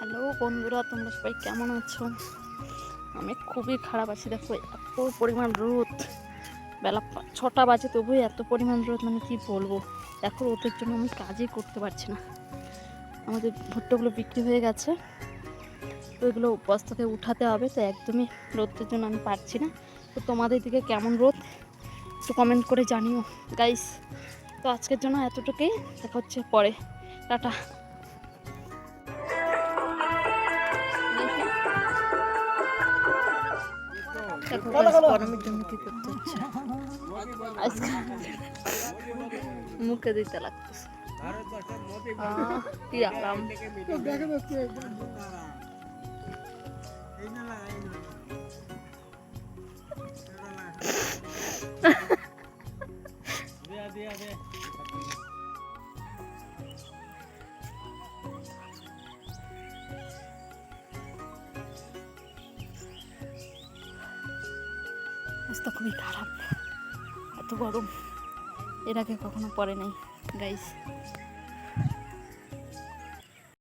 Hello বন্ধুরা, তোমরা সবাই কেমন আছো? আমি খুবই খারাপ আছি। দেখো এত পরিমাণ রোদ, বেলা 6টা বাজে তবু এত পরিমাণ রোদ, মানে কি বলবো। দেখো রোদের জন্য আমি কাজই করতে পারছি না। আমাদের ভুট্টাগুলো বিক্রি হয়ে গেছে, তো এগুলো বস্তাতে উঠাতে হবে, তো একদমই রোদের জন্য আমি পারছি না। তো তোমাদের দিকে কেমন রোদ একটু কমেন্ট করে জানিও গাইস। তো আজকের জন্য এতটুকুই, দেখা হচ্ছে পরে। টাটা। দেখো গরমের জন্য কি করতে হচ্ছে, মুখে দিতে লাগতেছে। কি আরাম। অবস্থা খুবই খারাপ, এত গরম এর আগে কখনো পড়ে নাই গাইস।